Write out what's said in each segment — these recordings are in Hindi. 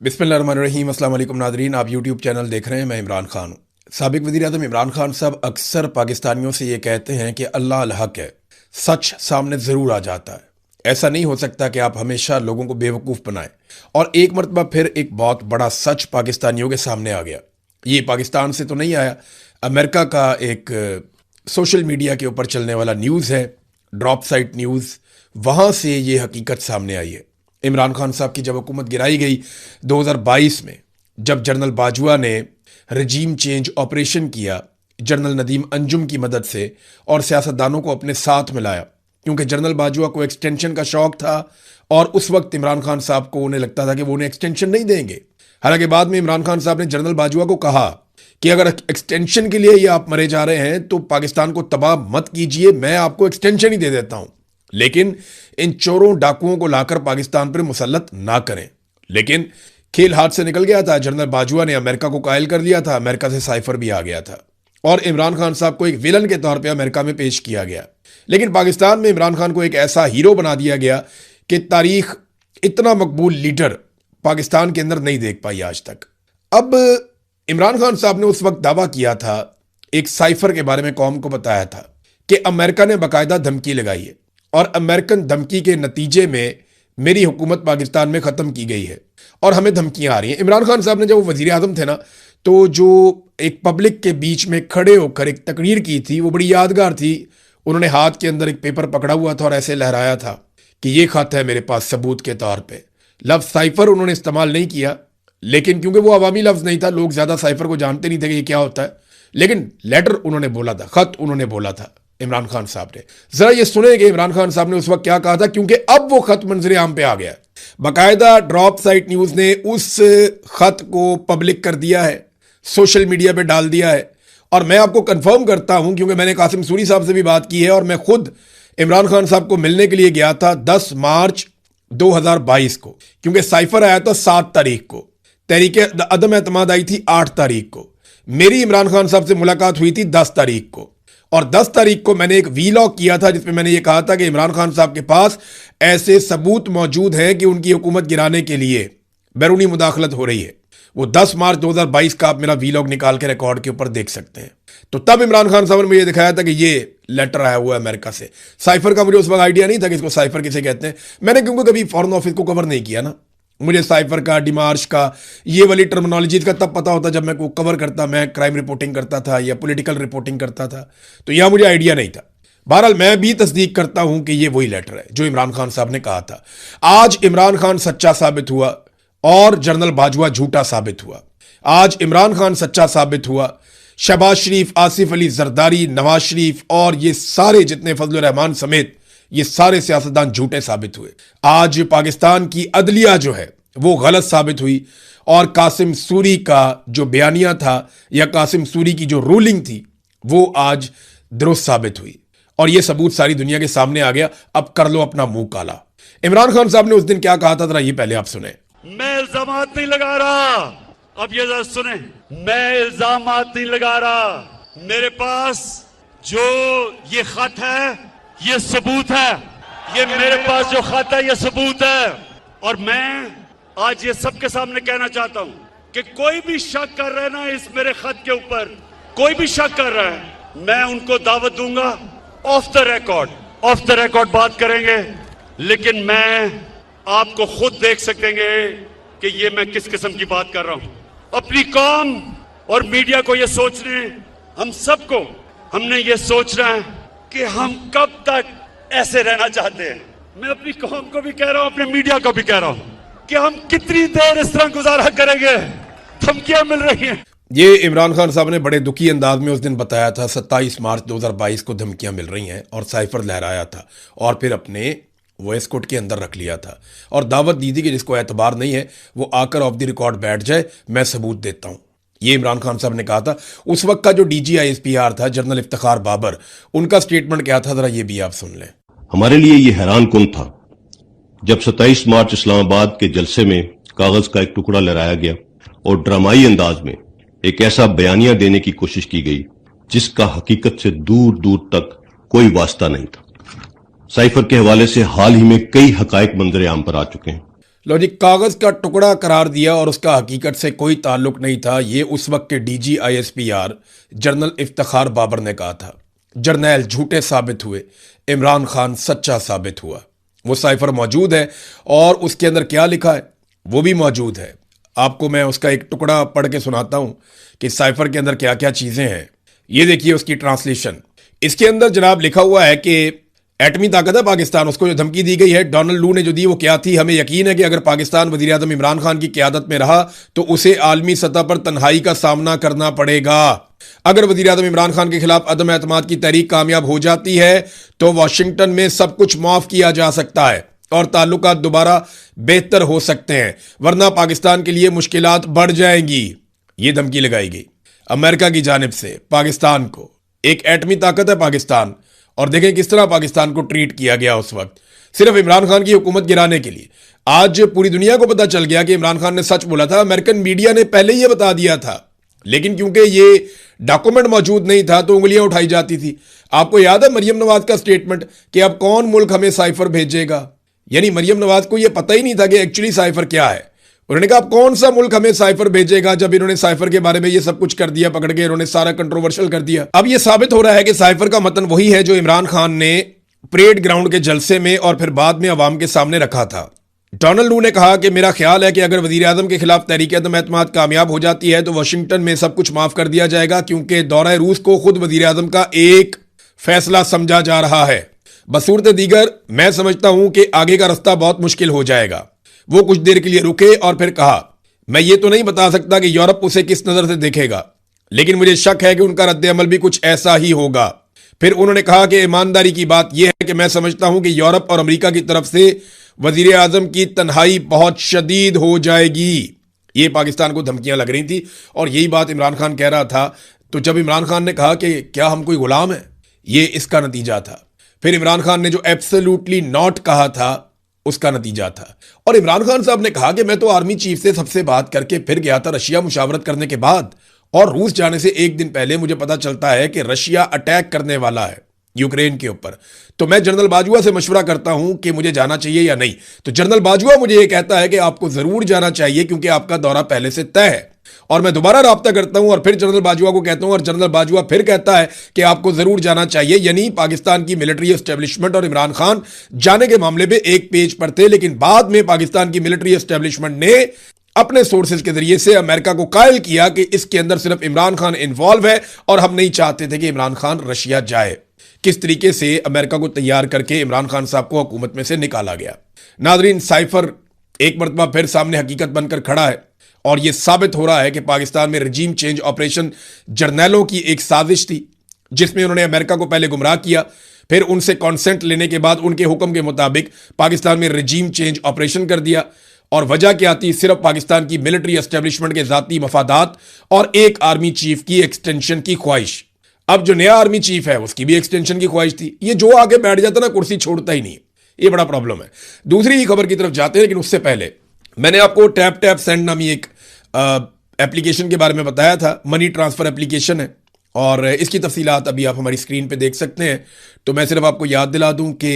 बिस्मिल्लाहिर्रहमानिर्रहीम। अस्सलाम वालेकुम नादरीन, आप यूट्यूब चैनल देख रहे हैं। मैं इमरान खान हूँ। साबिक वज़ीर-ए-आज़म इमरान खान साहब अक्सर पाकिस्तानियों से ये कहते हैं कि अल्लाह अल हक है, सच सामने ज़रूर आ जाता है। ऐसा नहीं हो सकता कि आप हमेशा लोगों को बेवकूफ़ बनाएं। और एक मरतबा फिर एक बहुत बड़ा सच पाकिस्तानियों के सामने आ गया। ये पाकिस्तान से तो नहीं आया, अमेरिका का एक सोशल मीडिया के ऊपर चलने वाला न्यूज़ है, ड्रॉप साइट न्यूज़, वहाँ से ये हकीकत सामने आई है। इमरान खान साहब की जब हुकूमत गिराई गई 2022 में, जब जनरल बाजवा ने रजीम चेंज ऑपरेशन किया जनरल नदीम अंजुम की मदद से और सियासतदानों को अपने साथ मिलाया, क्योंकि जनरल बाजवा को एक्सटेंशन का शौक था और उस वक्त इमरान खान साहब को उन्हें लगता था कि वो उन्हें एक्सटेंशन नहीं देंगे। हालांकि बाद में इमरान खान साहब ने जनरल बाजवा को कहा कि अगर एक्सटेंशन के लिए ये आप मरे जा रहे हैं तो पाकिस्तान को तबाह मत कीजिए, मैं आपको एक्सटेंशन ही दे देता हूं, लेकिन इन चोरों डाकुओं को लाकर पाकिस्तान पर मुसल्लत ना करें। लेकिन खेल हाथ से निकल गया था। जनरल बाजवा ने अमेरिका को कायल कर दिया था, अमेरिका से साइफर भी आ गया था और इमरान खान साहब को एक विलन के तौर पे अमेरिका में पेश किया गया। लेकिन पाकिस्तान में इमरान खान को एक ऐसा हीरो बना दिया गया कि तारीख इतना मकबूल लीडर पाकिस्तान के अंदर नहीं देख पाई आज तक। अब इमरान खान साहब ने उस वक्त दावा किया था, एक साइफर के बारे में कौम को बताया था कि अमेरिका ने बाकायदा धमकी लगाई है और अमेरिकन धमकी के नतीजे में मेरी हुकूमत पाकिस्तान में ख़त्म की गई है और हमें धमकियां आ रही हैं। इमरान खान साहब ने जब वो वज़ीर आज़म थे ना, तो जो एक पब्लिक के बीच में खड़े होकर एक तकरीर की थी, वो बड़ी यादगार थी। उन्होंने हाथ के अंदर एक पेपर पकड़ा हुआ था और ऐसे लहराया था कि ये खत है मेरे पास सबूत के तौर पर। लफ्ज़ साइफर उन्होंने इस्तेमाल नहीं किया, लेकिन क्योंकि वो अवामी लफ्ज़ नहीं था, लोग ज़्यादा साइफर को जानते नहीं थे कि ये क्या होता है, लेकिन लेटर उन्होंने बोला था, खत उन्होंने बोला था इमरान खान साहब ने। जरा ये सुने कि इमरान खान साहब ने उस वक्त क्या कहा था, क्योंकि अब वो खत मंजर आम पे आ गया। बाकायदा ड्रॉप साइट न्यूज़ ने उस खत को पब्लिक कर दिया है, सोशल मीडिया पे डाल दिया है। और मैं आपको कंफर्म करता हूं, क्योंकि मैंने कासिम सूरी साहब से भी बात की है और मैं खुद इमरान खान साहब को मिलने के लिए गया था 10 मार्च 2022 को, क्योंकि साइफर आया था 7 तारीख को, तहरीक अदम एतमाद आई थी 8 तारीख को, मेरी इमरान खान साहब से मुलाकात हुई थी 10 तारीख को। और 10 तारीख को मैंने एक वीलॉग किया था जिसमें मैंने ये कहा था कि इमरान खान साहब के पास ऐसे सबूत मौजूद हैं कि उनकी हुकूमत गिराने के लिए बैरूनी मुदाखलत हो रही है। वो 10 मार्च 2022 का आप मेरा वीलॉग निकाल के रिकॉर्ड के ऊपर देख सकते हैं। तो तब इमरान खान साहब ने मुझे दिखाया था कि ये लेटर आया हुआ है अमेरिका से। साइफर का मुझे उस वक्त आइडिया नहीं था कि इसको साइफर किसे कहते हैं। मैंने क्योंकि कभी फॉरेन ऑफिस को कवर नहीं किया ना, मुझे साइफर का, डिमार्श का, ये वाली टर्मिनोलॉजी का तब पता होता जब मैं को कवर करता, मैं क्राइम रिपोर्टिंग करता था या पॉलिटिकल रिपोर्टिंग करता था, तो यह मुझे आइडिया नहीं था। बहरहाल मैं भी तस्दीक करता हूं कि ये वही लेटर है जो इमरान खान साहब ने कहा था। आज इमरान खान सच्चा साबित हुआ और जनरल बाजवा झूठा साबित हुआ। आज इमरान खान सच्चा साबित हुआ, शहबाज शरीफ, आसिफ अली जरदारी, नवाज शरीफ और ये सारे जितने फजलुर रहमान समेत ये सारे सियासतदान झूठे साबित हुए। आज पाकिस्तान की अदलिया जो है वो गलत साबित हुई और कासिम सूरी का जो बयानिया था या कासिम सूरी की जो रूलिंग थी वो आज दुरुस्त साबित हुई और ये सबूत सारी दुनिया के सामने आ गया। अब कर लो अपना मुंह काला। इमरान खान साहब ने उस दिन क्या कहा था, जरा ये पहले आप सुने। मैं इल्जामात नहीं लगा रहा, अब ये जरा सुने, मैं इल्जामात नहीं लगा रहा, मेरे पास जो ये खत है ये सबूत है, ये मेरे पास जो खत है ये सबूत है। और मैं आज ये सबके सामने कहना चाहता हूं कि कोई भी शक कर रहा है ना इस मेरे खत के ऊपर, कोई भी शक कर रहा है, मैं उनको दावत दूंगा, ऑफ द रिकॉर्ड बात करेंगे, लेकिन मैं आपको खुद देख सकेंगे कि ये मैं किस किस्म की बात कर रहा हूं। अपनी कौम और मीडिया को ये सोचने, हम सबको हमने ये सोचना है कि हम कब तक ऐसे रहना चाहते हैं। मैं अपनी कौम को भी कह रहा हूं, अपने मीडिया को भी कह रहा हूं कि हम कितनी देर इस तरह गुजारा करेंगे, धमकियां मिल रही हैं। ये इमरान खान साहब ने बड़े दुखी अंदाज में उस दिन बताया था, 27 मार्च 2022 को धमकियां मिल रही हैं और साइफर लहराया था और फिर अपने वॉइस कोड के अंदर रख लिया था और दावत दी थी कि जिसको एतबार नहीं है वो आकर ऑफ द रिकॉर्ड बैठ जाए, मैं सबूत देता हूं। ये इमरान खान साहब ने कहा था। उस वक्त का जो DGISPR था जनरल इफ्तिखार बाबर, उनका स्टेटमेंट क्या था, जरा ये भी आप सुन लें। हमारे लिए ये हैरान कुन था जब 27 मार्च इस्लामाबाद के जलसे में कागज का एक टुकड़ा लहराया गया और ड्रामाई अंदाज में एक ऐसा बयानिया देने की कोशिश की गई जिसका हकीकत से दूर दूर तक कोई वास्ता नहीं था। साइफर के हवाले से हाल ही में कई हकायक मंजर आम पर आ चुके हैं। लो जी, कागज का टुकड़ा करार दिया और उसका हकीकत से कोई ताल्लुक नहीं था, ये उस वक्त के DG ISPR general Iftikhar Babar ने कहा था। जर्नैल झूठे साबित हुए, इमरान खान सच्चा साबित हुआ। वो साइफर मौजूद है और उसके अंदर क्या लिखा है वो भी मौजूद है। आपको मैं उसका एक टुकड़ा पढ़ के सुनाता हूं कि साइफर के अंदर क्या क्या चीजें हैं। ये देखिए उसकी ट्रांसलेशन। इसके अंदर जनाब लिखा हुआ है कि एटमी ताकत है पाकिस्तान, उसको जो धमकी दी गई है डोनाल्ड लू ने जो दी वो क्या थी। हमें यकीन है कि अगर पाकिस्तान वजीर आजम इमरान खान की क्यादत में रहा तो उसे आलमी सतह पर तन्हाई का सामना करना पड़ेगा। अगर वजीर आजम इमरान खान के खिलाफ अदम एतमाद की तहरीक कामयाब हो जाती है तो वाशिंगटन में सब कुछ माफ किया जा सकता है और ताल्लुकात दोबारा बेहतर हो सकते हैं, वरना पाकिस्तान के लिए मुश्किलात बढ़ जाएंगी। ये धमकी लगाई गई अमेरिका की जानिब से पाकिस्तान को। एक एटमी ताकत है पाकिस्तान, और देखें किस तरह पाकिस्तान को ट्रीट किया गया उस वक्त, सिर्फ इमरान खान की हुकूमत गिराने के लिए। आज पूरी दुनिया को पता चल गया कि इमरान खान ने सच बोला था। अमेरिकन मीडिया ने पहले ही ये बता दिया था, लेकिन क्योंकि ये डॉक्यूमेंट मौजूद नहीं था तो उंगलियां उठाई जाती थी। आपको याद है मरियम नवाज का स्टेटमेंट कि अब कौन मुल्क हमें साइफर भेजेगा, यानी मरियम नवाज को यह पता ही नहीं था कि एक्चुअली साइफर क्या है। उन्होंने कहा अब कौन सा मुल्क हमें साइफर भेजेगा, जब इन्होंने साइफर के बारे में ये सब कुछ कर दिया, पकड़ के इन्होंने सारा कंट्रोवर्शियल कर दिया। अब ये साबित हो रहा है कि साइफर का मतन वही है जो इमरान खान ने परेड ग्राउंड के जलसे में और फिर बाद में अवाम के सामने रखा था। डोनाल्ड लू ने कहा कि मेरा ख्याल है कि अगर वजीर आजम के खिलाफ तहरीक अदम एतमाद कामयाब हो जाती है तो वाशिंगटन में सब कुछ माफ कर दिया जाएगा, क्योंकि दौरा रूस को खुद वजीर आजम का एक फैसला समझा जा रहा है। बसूरत दीगर मैं समझता हूं कि आगे का रास्ता बहुत मुश्किल हो जाएगा। वो कुछ देर के लिए रुके और फिर कहा मैं ये तो नहीं बता सकता कि यूरोप उसे किस नजर से देखेगा, लेकिन मुझे शक है कि उनका रद्द अमल भी कुछ ऐसा ही होगा। फिर उन्होंने कहा कि ईमानदारी की बात यह है कि मैं समझता हूं कि यूरोप और अमेरिका की तरफ से वजीर आजम की तन्हाई बहुत शदीद हो जाएगी। ये पाकिस्तान को धमकियां लग रही थी और यही बात इमरान खान कह रहा था। तो जब इमरान खान ने कहा कि क्या हम कोई गुलाम है, ये इसका नतीजा था। फिर इमरान खान ने जो एब्सोल्युटली नॉट कहा था उसका नतीजा था। और इमरान खान साहब ने कहा कि मैं तो आर्मी चीफ से सबसे बात करके फिर गया था रशिया मुशावरत करने के बाद, और रूस जाने से एक दिन पहले मुझे पता चलता है कि रशिया अटैक करने वाला है यूक्रेन के ऊपर। तो मैं जनरल बाजवा से मशवरा करता हूं कि मुझे जाना चाहिए या नहीं। तो जनरल बाजवा मुझे यह कहता है कि आपको जरूर जाना चाहिए क्योंकि आपका दौरा पहले से तय है। और मैं दोबारा राब्ता करता हूं और फिर जनरल बाजवा को कहता हूं और जनरल बाजवा फिर कहता है कि आपको जरूर जाना चाहिए। यानी पाकिस्तान की मिलिट्री एस्टेब्लिशमेंट और इमरान खान जाने के मामले में एक पेज पर थे, लेकिन बाद में पाकिस्तान की मिलिट्री एस्टेब्लिशमेंट ने अपने सोर्सेज के जरिए से अमेरिका को कायल किया कि इसके अंदर सिर्फ इमरान खान इन्वॉल्व है और हम नहीं चाहते थे कि इमरान खान रशिया जाए। किस तरीके से अमेरिका को तैयार करके इमरान खान साहब को हुकूमत में से निकाला गया। नाजरीन, साइफर एक मरतबा फिर सामने हकीकत बनकर खड़ा है और यह साबित हो रहा है कि पाकिस्तान में रजीम चेंज ऑपरेशन जर्नैलों की एक साजिश थी, जिसमें उन्होंने अमेरिका को पहले गुमराह किया, फिर उनसे कॉन्सेंट लेने के बाद उनके हुक्म के मुताबिक पाकिस्तान में रजीम चेंज ऑपरेशन कर दिया। और वजह क्या थी? सिर्फ पाकिस्तान की मिलिट्री एस्टेब्लिशमेंट के जाती मफादात और एक आर्मी चीफ की एक्सटेंशन की ख्वाहिश। अब जो नया आर्मी चीफ है उसकी भी एक्सटेंशन की ख्वाहिश थी। ये जो आगे बैठ जाता ना कुर्सी छोड़ता ही नहीं, ये बड़ा प्रॉब्लम है। दूसरी खबर की तरफ जाते हैं, लेकिन उससे पहले मैंने आपको टैप टैप सेंड नामी एक एप्लीकेशन के बारे में बताया था। मनी ट्रांसफर एप्लीकेशन है और इसकी तफसीलात अभी आप हमारी स्क्रीन पे देख सकते हैं। तो मैं सिर्फ आपको याद दिला दूं कि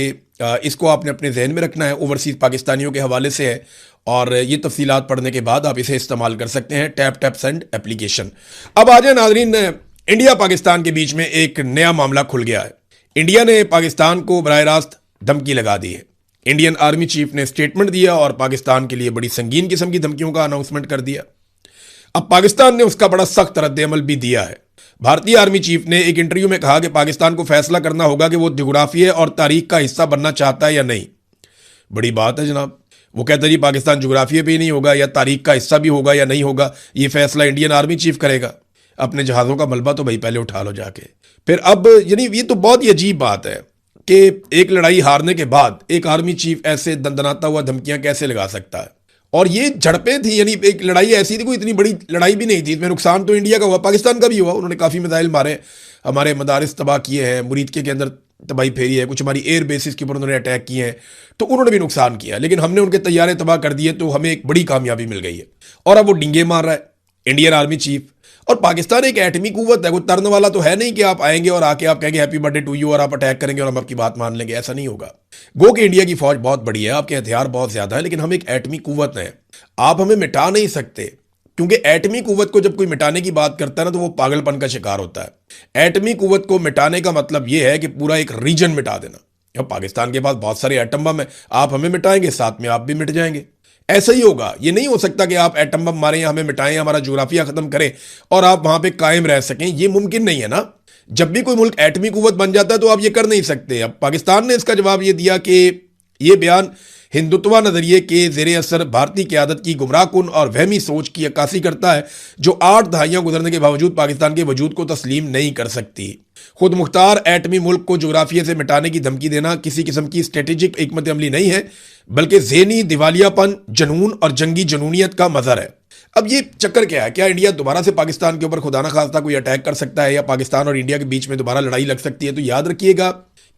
इसको आपने अपने जहन में रखना है, ओवरसीज पाकिस्तानियों के हवाले से है और ये तफसीलात पढ़ने के बाद आप इसे इस्तेमाल कर सकते हैं, टैप टैप सेंड एप्लीकेशन। अब आ जाए नाजरीन, इंडिया पाकिस्तान के बीच में एक नया मामला खुल गया है। इंडिया ने पाकिस्तान को बराह रास्त धमकी लगा दी है। इंडियन आर्मी चीफ ने स्टेटमेंट दिया और पाकिस्तान के लिए बड़ी संगीन किस्म की धमकियों का अनाउंसमेंट कर दिया। अब पाकिस्तान ने उसका बड़ा सख्त रद्द-ए-अमल भी दिया है। भारतीय आर्मी चीफ ने एक इंटरव्यू में कहा कि पाकिस्तान को फैसला करना होगा कि वो जोग्राफिया और तारीख का हिस्सा बनना चाहता है या नहीं। बड़ी बात है जनाब। वो कहता है जी पाकिस्तान जोग्राफिया पे ही नहीं होगा या तारीख का हिस्सा भी होगा या नहीं होगा, ये फैसला इंडियन आर्मी चीफ करेगा। अपने जहाज़ों का मलबा तो भाई पहले उठा लो जाके। फिर अब यानी ये तो बहुत ही अजीब बात है कि एक लड़ाई हारने के बाद एक आर्मी चीफ ऐसे दंदनाता हुआ धमकियां कैसे लगा सकता है। और ये झड़पें थी, यानी एक लड़ाई ऐसी थी, कोई इतनी बड़ी लड़ाई भी नहीं थी। इसमें नुकसान तो इंडिया का हुआ, पाकिस्तान का भी हुआ। उन्होंने काफ़ी मिसाइल मारे, हमारे मदारिस तबाह किए हैं, मुरीदके के अंदर तबाही फेरी है, कुछ हमारी एयर बेसिस के ऊपर उन्होंने अटैक किए हैं, तो उन्होंने भी नुकसान किया। लेकिन हमने उनके तैयारे तबाह कर दिए, तो हमें एक बड़ी कामयाबी मिल गई है। और अब वो डिंगे मार रहा है इंडियन आर्मी चीफ और पाकिस्तान एक एटमी कुव्वत है, कोई तरन वाला तो है नहीं कि आप आएंगे और आके आप कहेंगे हैप्पी बर्थडे टू यू और आप अटैक करेंगे और हम आपकी बात मान लेंगे। ऐसा नहीं होगा। गो कि इंडिया की फौज बहुत बड़ी है, आपके हथियार बहुत ज्यादा है, लेकिन हम एक एटमी कुव्वत हैं। आप हमें मिटा नहीं सकते, क्योंकि एटमी कुव्वत को जब कोई मिटाने की बात करता है ना, तो वो पागलपन का शिकार होता है। एटमी कुव्वत को मिटाने का मतलब ये है कि पूरा एक रीजन मिटा देना। अब पाकिस्तान के पास बहुत सारे एटम बम है, आप हमें मिटाएंगे, साथ में आप भी मिट जाएंगे। ऐसा ही होगा। ये नहीं हो सकता कि आप एटम बम मारें या हमें मिटाएं, हमारा जोग्राफिया खत्म करें और आप वहां पे कायम रह सकें। ये मुमकिन नहीं है ना। जब भी कोई मुल्क एटमी कुव्वत बन जाता है तो आप ये कर नहीं सकते। अब पाकिस्तान ने इसका जवाब ये दिया कि ये बयान हिंदुत्व नजरिए के जेर असर भारतीय क़यादत की गुमराहकुन और वहमी सोच की अक्कासी करता है, जो 8 दहाइयां गुजरने के बावजूद पाकिस्तान के वजूद को तस्लीम नहीं कर सकती। खुद मुख्तार एटमी मुल्क को जोग्राफिया से मिटाने की धमकी देना किसी किस्म की स्ट्रेटेजिक हिकमत अमली नहीं है, बल्कि ज़हनी दिवालियापन, जनून और जंगी जनूनियत का मजहर है। अब ये चक्कर क्या है? क्या इंडिया दोबारा से पाकिस्तान के ऊपर खुदा ना खास्ता कोई अटैक कर सकता है, या पाकिस्तान और इंडिया के बीच में दोबारा लड़ाई लग सकती है? तो याद रखिएगा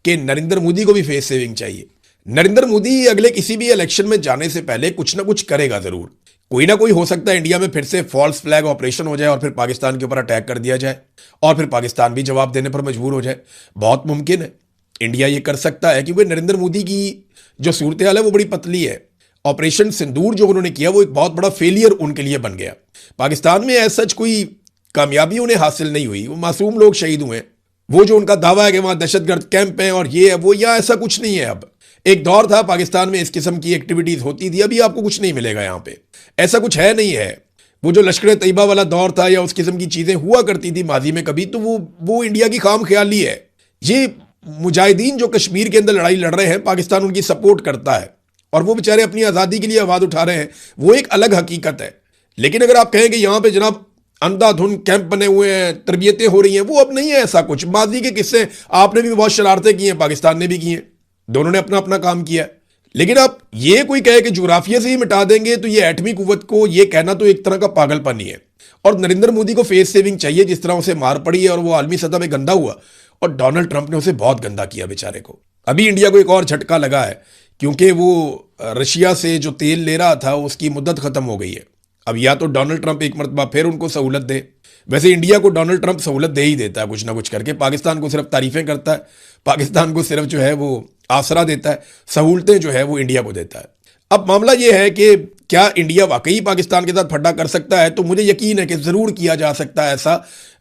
कि नरेंद्र मोदी को भी फेस सेविंग चाहिए। नरेंद्र मोदी अगले किसी भी इलेक्शन में जाने से पहले कुछ ना कुछ करेगा जरूर। कोई ना कोई हो सकता है इंडिया में फिर से फॉल्स फ्लैग ऑपरेशन हो जाए और फिर पाकिस्तान के ऊपर अटैक कर दिया जाए और फिर पाकिस्तान भी जवाब देने पर मजबूर हो जाए। बहुत मुमकिन है, इंडिया ये कर सकता है, क्योंकि नरेंद्र मोदी की जो सूरत हाल है वो बड़ी पतली है। ऑपरेशन सिंदूर जो उन्होंने किया वो एक बहुत बड़ा फेलियर उनके लिए बन गया। पाकिस्तान में ऐसा सच कोई कामयाबी उन्हें हासिल नहीं हुई, वो मासूम लोग शहीद हुए। वो जो उनका दावा है कि वहां दहशतगर्द कैंप है और ये है वो, या ऐसा कुछ नहीं है। अब एक दौर था पाकिस्तान में इस किस्म की एक्टिविटीज होती थी, अभी आपको कुछ नहीं मिलेगा यहां पे, ऐसा कुछ है नहीं है। वो जो लश्कर तैयबा वाला दौर था या उस किस्म की चीजें हुआ करती थी माजी में कभी, तो वो इंडिया की खाम ख्याली है। ये मुजाहिदीन जो कश्मीर के अंदर लड़ाई लड़ रहे हैं, पाकिस्तान उनकी सपोर्ट करता है और वो बेचारे अपनी आज़ादी के लिए आवाज़ उठा रहे हैं, वो एक अलग हकीकत है। लेकिन अगर आप कहें कि यहाँ पे जनाब अंधाधुन कैंप बने हुए हैं, तरबियतें हो रही हैं, वो अब नहीं है ऐसा कुछ। माजी के किस्से आपने भी बहुत शरारतें की हैं, पाकिस्तान ने भी की हैं, दोनों ने अपना अपना काम किया। लेकिन आप ये कोई कहे कि जोग्राफिया से ही मिटा देंगे, तो ये एटमी कुव्वत को ये कहना तो एक तरह का पागलपन ही है। और नरेंद्र मोदी को फेस सेविंग चाहिए, जिस तरह उसे मार पड़ी है और वो आलमी सतह में गंदा हुआ, और डोनाल्ड ट्रंप ने उसे बहुत गंदा किया बेचारे को। अभी इंडिया को एक और झटका लगा है, क्योंकि वो रशिया से जो तेल ले रहा था उसकी मुद्दत खत्म हो गई है। अब या तो डोनाल्ड ट्रंप एक मरतबा फिर उनको सहूलत दे। वैसे इंडिया को डोनाल्ड ट्रंप सहूलत दे ही देता है कुछ ना कुछ करके, पाकिस्तान को सिर्फ तारीफें करता है, पाकिस्तान को सिर्फ जो है वो आसरा देता है, सहूलतें जो है वो इंडिया को देता है। अब मामला ये है कि क्या इंडिया वाकई पाकिस्तान के साथ फड्डा कर सकता है? तो मुझे यकीन है कि जरूर किया जा सकता है ऐसा।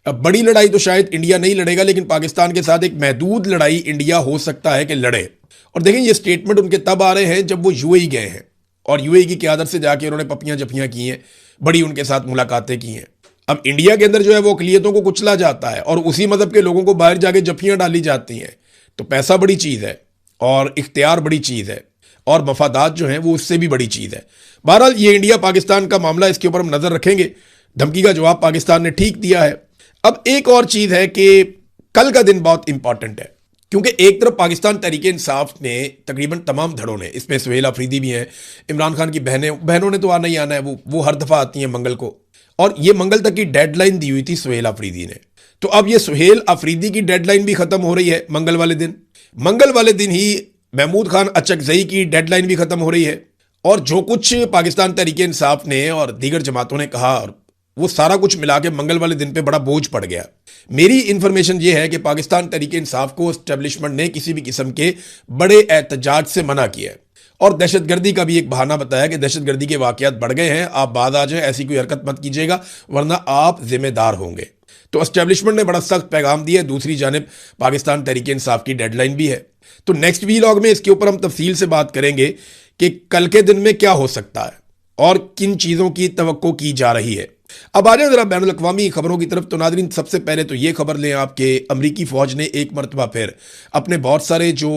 बड़ी लड़ाई तो शायद इंडिया नहीं लड़ेगा, लेकिन पाकिस्तान के साथ एक महदूद लड़ाई इंडिया हो सकता है कि लड़े। और देखें, ये स्टेटमेंट उनके तब आ रहे हैं जब वो यूएई गए हैं और यूएई की क़यादत से जाके उन्होंने पपियां जफियां की हैं, बड़ी उनके साथ मुलाकातें की हैं। अब इंडिया के अंदर जो है वो अक़लियतों को कुचला जाता है और उसी मजहब के लोगों को बाहर जाके जफियां डाली जाती हैं। तो पैसा बड़ी चीज़ है और इख्तियार बड़ी चीज़ है और मफादात जो हैं वो उससे भी बड़ी चीज़ है। बहरहाल ये इंडिया पाकिस्तान का मामला, इसके ऊपर हम नज़र रखेंगे। धमकी का जवाब पाकिस्तान ने ठीक दिया है। अब एक और चीज़ है कि कल का दिन बहुत इंपॉर्टेंट है, क्योंकि एक तरफ पाकिस्तान तहरीक इंसाफ ने तकरीबन तमाम धड़ों ने, इसमें सुहेल अफरीदी भी हैं, इमरान खान की बहनों ने तो आना ही आना है, वो हर दफ़ा आती हैं मंगल को, और ये मंगल तक की डेडलाइन दी हुई थी सुहेल अफरीदी ने। तो अब ये सुहेल अफरीदी की डेडलाइन भी ख़त्म हो रही है मंगल वाले दिन। मंगल वाले दिन ही महमूद खान अचकजई की डेडलाइन भी ख़त्म हो रही है। और जो कुछ पाकिस्तान तहरीक इंसाफ ने और दीगर जमातों ने कहा, वो सारा कुछ मिला के मंगल वाले दिन पे बड़ा बोझ पड़ गया। मेरी इंफॉर्मेशन ये है कि पाकिस्तान तहरीक इंसाफ को एस्टेब्लिशमेंट ने किसी भी किस्म के बड़े एहतजाज से मना किया है और दहशतगर्दी का भी एक बहाना बताया कि दहशतगर्दी के वाकयात बढ़ गए हैं, आप बाद आ जाए, ऐसी कोई हरकत मत कीजिएगा वरना आप जिम्मेदार होंगे। तो एस्टेब्लिशमेंट ने बड़ा सख्त पैगाम दिया है। दूसरी जानिब पाकिस्तान तहरीक इंसाफ की डेडलाइन भी है। तो नेक्स्ट वीलॉग में इसके ऊपर हम तफसील से बात करेंगे कि कल के दिन में क्या हो सकता है और किन चीज़ों की तवक्को की जा रही है। अब आ जाए जरा बैनुल अक़वामी खबरों की तरफ। तो नाज़रीन, सबसे पहले तो ये खबर लें आपके अमरीकी फ़ौज ने एक मरतबा फिर अपने बहुत सारे जो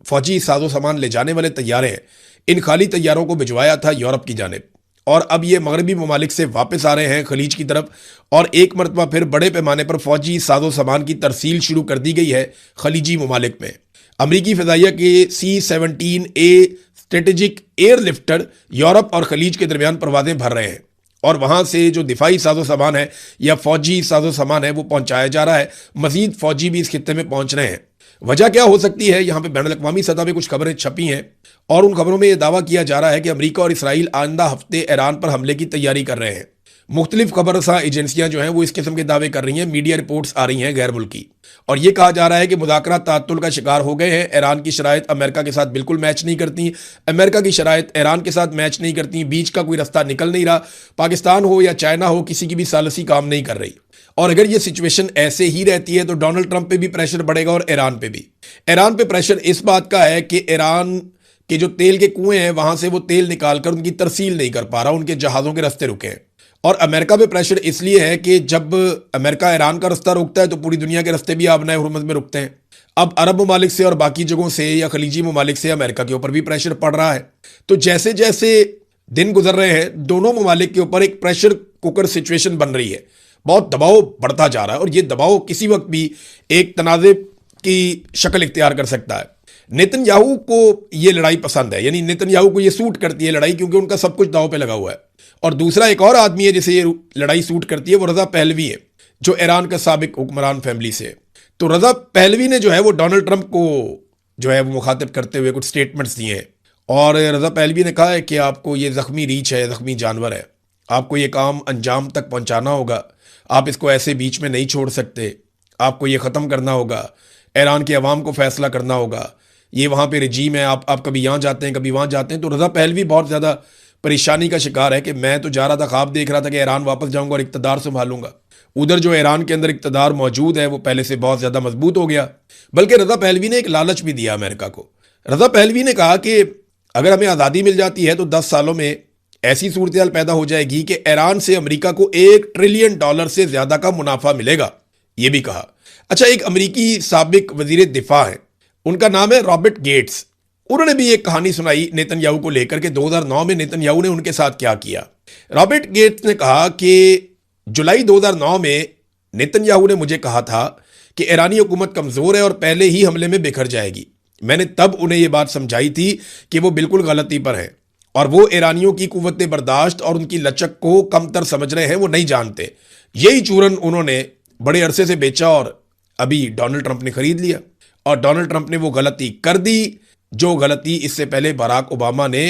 फ़ौजी साजो सामान ले जाने वाले तैयारे हैं, इन खाली तैयारों को भिजवाया था यूरोप की जानिब, और अब ये मगरबी ममालिक से वापस आ रहे हैं खलीज की तरफ, और एक मरतबा फिर बड़े पैमाने पर फ़ौजी साजो सामान की तरसील शुरू कर दी गई है खलीजी ममालिक में। अमरीकी फ़िज़ाइया के C-17A स्ट्रेटेजिक एयरलिफ्टर यूरोप और खलीज के दरमियान परवाज़ें भर रहे हैं और वहाँ से जो दिफाई साजो सामान है या फ़ौजी साजो सामान है वो पहुँचाया जा रहा है। मज़ीद फ़ौजी भी इस खित्ते में पहुँच रहे हैं। वजह क्या हो सकती है? यहाँ पे बैनुल अक़वामी सतह पे कुछ खबरें छपी हैं और उन खबरों में यह दावा किया जा रहा है कि अमेरिका और इसराइल आइंदा हफ्ते ईरान पर हमले की तैयारी कर रहे हैं। मुख्तलिफ खबरसां एजेंसियां जो हैं वो इस किस्म के दावे कर रही हैं, मीडिया रिपोर्ट्स आ रही हैं गैर मुल्की, और ये कहा जा रहा है कि मुज़ाकरात ताअत्तुल का शिकार हो गए हैं। ईरान की शराइत अमेरिका के साथ बिल्कुल मैच नहीं करती, अमेरिका की शराइत ईरान के साथ मैच नहीं करती, बीच का कोई रास्ता निकल नहीं रहा। पाकिस्तान हो या चाइना हो, किसी की भी सालसी काम नहीं कर रही। और अगर ये सिचुएशन ऐसे ही रहती है तो डोनाल्ड ट्रंप पे भी प्रेशर बढ़ेगा और ईरान पे भी। ईरान पे प्रेशर इस बात का है कि ईरान के जो तेल के कुएं हैं वहां से वो तेल निकालकर उनकी तरसील नहीं कर पा रहा, उनके जहाज़ों के रास्ते रुके हैं। और अमेरिका पे प्रेशर इसलिए है कि जब अमेरिका ईरान का रास्ता रोकता है तो पूरी दुनिया के रास्ते भी आबनाए हुर्मत में रुकते हैं। अब अरब ममालिक से और बाकी जगहों से या खलीजी ममालिक से अमेरिका के ऊपर भी प्रेशर पड़ रहा है। तो जैसे जैसे दिन गुजर रहे हैं दोनों ममालिक के ऊपर एक प्रेशर कुकर सिचुएशन बन रही है, बहुत दबाव बढ़ता जा रहा है, और ये दबाव किसी वक्त भी एक तनाज़े की शक्ल इख्तियार कर सकता है। नेतन्याहू को ये लड़ाई पसंद है, यानी नेतन्याहू को ये सूट करती है लड़ाई, क्योंकि उनका सब कुछ दांव पे लगा हुआ है। और दूसरा एक और आदमी है जिसे ये लड़ाई सूट करती है, वो रजा पहलवी है, जो ईरान का साबिक हुक्मरान फैमिली से है। तो रजा पहलवी ने जो है वो डोनाल्ड ट्रंप को जो है वो मुखातिब करते हुए कुछ स्टेटमेंट्स दिए हैं, और रजा पहलवी ने कहा है कि आपको ये ज़ख्मी रीछ है, ज़ख्मी जानवर है, आपको ये काम अंजाम तक पहुंचाना होगा, आप इसको ऐसे बीच में नहीं छोड़ सकते, आपको ये ख़त्म करना होगा, ईरान के अवाम को फैसला करना होगा, ये वहाँ पे रजीम है, आप कभी यहाँ जाते हैं कभी वहाँ जाते हैं। तो रजा पहलवी बहुत ज़्यादा परेशानी का शिकार है कि मैं तो जा रहा था, ख्वाब देख रहा था कि ईरान वापस जाऊँगा और इक़्तिदार संभालूंगा। उधर जो ईरान के अंदर इक़्तिदार मौजूद है वो पहले से बहुत ज़्यादा मजबूत हो गया। बल्कि रजा पहलवी ने एक लालच भी दिया अमेरिका को। रजा पहलवी ने कहा कि अगर हमें आज़ादी मिल जाती है तो 10 सालों में ऐसी सूरत हाल पैदा हो जाएगी कि ईरान से अमेरिका को $1 ट्रिलियन से ज़्यादा का मुनाफा मिलेगा, ये भी कहा। अच्छा, एक अमेरिकी साबिक वजीर दिफा है, उनका नाम है रॉबर्ट गेट्स। उन्होंने भी एक कहानी सुनाई नेतन्याहू को लेकर के 2009 में नेतन्याहू ने उनके साथ क्या किया। रॉबर्ट गेट्स ने कहा कि जुलाई 2009 में नेतन्याहू ने मुझे कहा था कि ईरानी हुकूमत कमज़ोर है और पहले ही हमले में बिखर जाएगी। मैंने तब उन्हें यह बात समझाई थी कि वो बिल्कुल गलती पर है और वो ईरानियों की कुव्वत बर्दाश्त और उनकी लचक को कमतर समझ रहे हैं, वो नहीं जानते। यही चूरन उन्होंने बड़े अरसे से बेचा और अभी डोनाल्ड ट्रंप ने खरीद लिया, और डोनाल्ड ट्रंप ने वो गलती कर दी जो गलती इससे पहले बराक ओबामा ने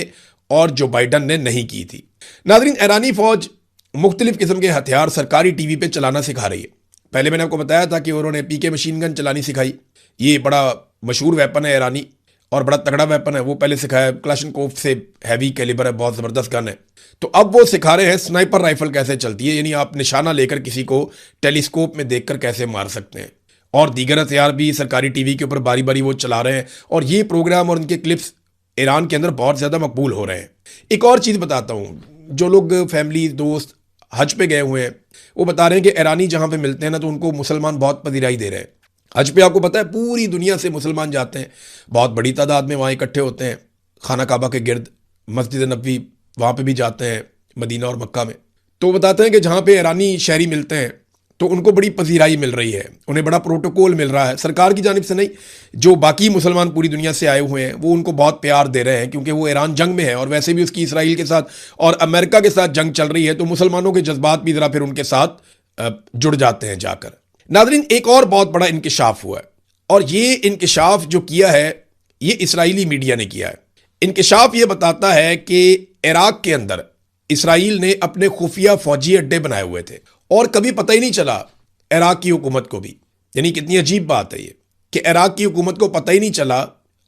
और जो बाइडन ने नहीं की थी। नाज़रीन, ईरानी फौज मुख्तलिफ किस्म के हथियार सरकारी टीवी पे चलाना सिखा रही है। पहले मैंने आपको बताया था कि उन्होंने पीके मशीन गन चलानी सिखाई, ये बड़ा मशहूर वेपन है ईरानी और बड़ा तगड़ा वेपन है, वो पहले सिखाया। क्लाशनकोफ से हैवी कैलिबर है, बहुत ज़बरदस्त गन है। तो अब वो सिखा रहे हैं स्नाइपर राइफल कैसे चलती है, यानी आप निशाना लेकर किसी को टेलीस्कोप में देखकर कैसे मार सकते हैं, और दीगर हथियार भी सरकारी टीवी के ऊपर बारी बारी वो चला रहे हैं। और ये प्रोग्राम और उनके क्लिप्स ईरान के अंदर बहुत ज़्यादा मकबूल हो रहे हैं। एक और चीज़ बताता हूँ, जो लोग फैमिली दोस्त हज पे गए हुए हैं वो बता रहे हैं कि ईरानी जहाँ पे मिलते हैं ना तो उनको मुसलमान बहुत पजीराई दे रहे हैं। हज पे आपको पता है पूरी दुनिया से मुसलमान जाते हैं, बहुत बड़ी तादाद में वहाँ इकट्ठे होते हैं, खाना काबा के गिर्द, मस्जिद नबवी वहाँ पे भी जाते हैं, मदीना और मक्का में। तो बताते हैं कि जहाँ पे ईरानी शहरी मिलते हैं तो उनको बड़ी पजीराई मिल रही है, उन्हें बड़ा प्रोटोकॉल मिल रहा है, सरकार की जानिब से नहीं, जो बाकी मुसलमान पूरी दुनिया से आए हुए हैं वो उनको बहुत प्यार दे रहे हैं, क्योंकि वो ईरान जंग में है और वैसे भी उसकी इसराइल के साथ और अमेरिका के साथ जंग चल रही है, तो मुसलमानों के जज्बात भी ज़रा फिर उनके साथ जुड़ जाते हैं जाकर। नाज़रीन, एक और बहुत बड़ा इंकिशाफ हुआ है, और ये इंकिशाफ जो किया है ये इसराइली मीडिया ने किया है। इंकिशाफ ये बताता है कि इराक के अंदर इसराइल ने अपने खुफिया फौजी अड्डे बनाए हुए थे और कभी पता ही नहीं चला इराक की हुकूमत को भी। यानी कितनी अजीब बात है ये कि इराक की हुकूमत को पता ही नहीं चला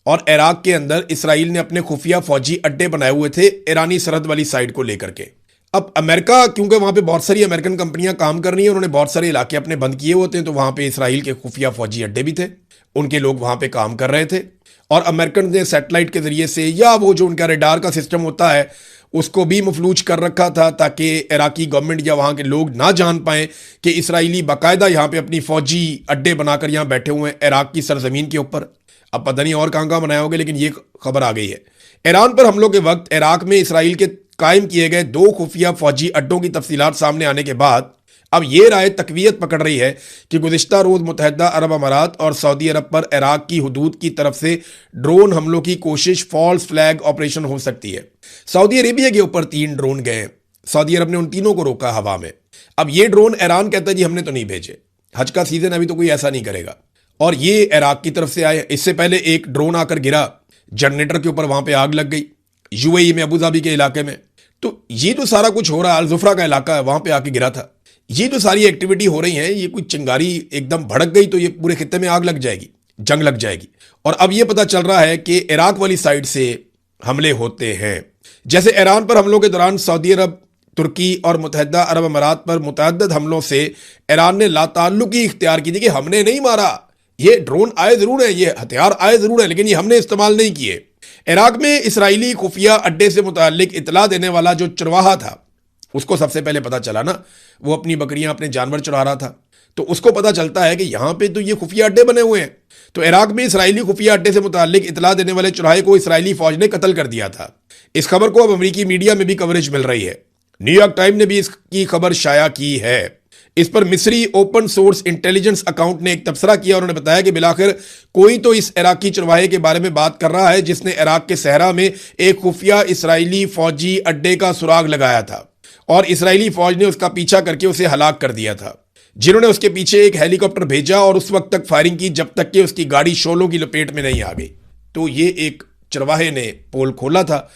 और इराक के अंदर इसराइल ने अपने खुफिया फौजी अड्डे बनाए हुए थे ईरानी सरहद वाली साइड को लेकर के। अब अमेरिका, क्योंकि वहाँ पे बहुत सारी अमेरिकन कंपनियां काम कर रही हैं, उन्होंने बहुत सारे इलाके अपने बंद किए होते हैं, तो वहाँ पे इसराइल के खुफिया फौजी अड्डे भी थे, उनके लोग वहाँ पे काम कर रहे थे, और अमेरिकन ने सैटेलाइट के जरिए से या वो जो उनका रेडार का सिस्टम होता है उसको भी मफलूज कर रखा था ताकि इराकी गवर्नमेंट या वहाँ के लोग ना जान पाएं कि इसराइली बाकायदा यहाँ पे अपनी फौजी अड्डे बनाकर यहाँ बैठे हुए हैं इराक की सरजमीन के ऊपर। अब पता नहीं और कहाँ कहाँ बनाया होगा, लेकिन ये खबर आ गई है। ईरान पर हमलों के वक्त इराक में इसराइल के कायम किए गए 2 खुफिया फौजी अड्डों की तफसीलात सामने आने के बाद अब ये राय तकवीयत पकड़ रही है कि गुज़िश्ता रोज़ मुत्तहिदा अरब अमारात और सऊदी अरब पर इराक की हुदूद की तरफ से ड्रोन हमलों की कोशिश फॉल्स फ्लैग ऑपरेशन हो सकती है। सऊदी अरेबिया के ऊपर 3 ड्रोन गए, सऊदी अरब ने उन तीनों को रोका हवा में। अब ये ड्रोन ईरान कहता है जी हमने तो नहीं भेजे, हज का सीजन अभी तो कोई ऐसा नहीं करेगा, और ये इराक की तरफ से आए। इससे पहले एक ड्रोन आकर गिरा, जनरेटर के ऊपर, वहां पे आग लग गई यूएई में, अबू धाबी के इलाके में। तो ये जो सारा कुछ हो रहा है, अल-जुफ्रा का इलाका है, वहां पे आके गिरा था। ये जो सारी एक्टिविटी हो रही है, ये कोई चिंगारी एकदम भड़क गई तो ये पूरे खित्ते में आग लग जाएगी, जंग लग जाएगी। और अब ये पता चल रहा है कि इराक वाली साइड से हमले होते हैं। जैसे ईरान पर हमलों के दौरान सऊदी अरब, तुर्की और मुत्तहिदा अरब अमारात पर मुतअद्दिद हमलों से ईरान ने लाताल्लुकी इख्तियार की थी कि हमने नहीं मारा, ये ड्रोन आए जरूर है, ये हथियार आए जरूर है, लेकिन ये हमने इस्तेमाल नहीं किए। इराक में इसराइली खुफिया अड्डे से मुताल्लिक इतला देने वाला जो चरवाहा था, उसको सबसे पहले पता चला ना, वो अपनी बकरियां, अपने जानवर चुरा रहा था, तो उसको पता चलता है कि यहां पे तो ये खुफिया अड्डे बने हुए हैं। तो इराक में इसराइली खुफिया अड्डे से मुताल्लिक इतला देने वाले चुराहे को इसराइली फौज ने कत्ल कर दिया था। इस खबर को अब अमेरिकी मीडिया में भी कवरेज मिल रही है। न्यूयॉर्क टाइम ने भी इसकी खबर शाया की है। इस पर मिस्री ओपन सोर्स इंटेलिजेंस अकाउंट ने एक तबसरा किया। उन्होंने बताया कि बिलाखिर कोई तो इस इराकी चरवाहे के बारे में बात कर रहा है जिसने इराक के सहरा में एक खुफिया इसराइली फौजी अड्डे का सुराग लगाया था और इसराइली फौज ने उसका पीछा करके उसे हलाक कर दिया था। जिन्होंने उसके पीछे एक हेलीकॉप्टर भेजा और उस वक्त तक फायरिंग की जब तक कि उसकी गाड़ी शोलों की लपेट में नहीं आ गई। तो ये एक चरवाहे ने पोल खोला था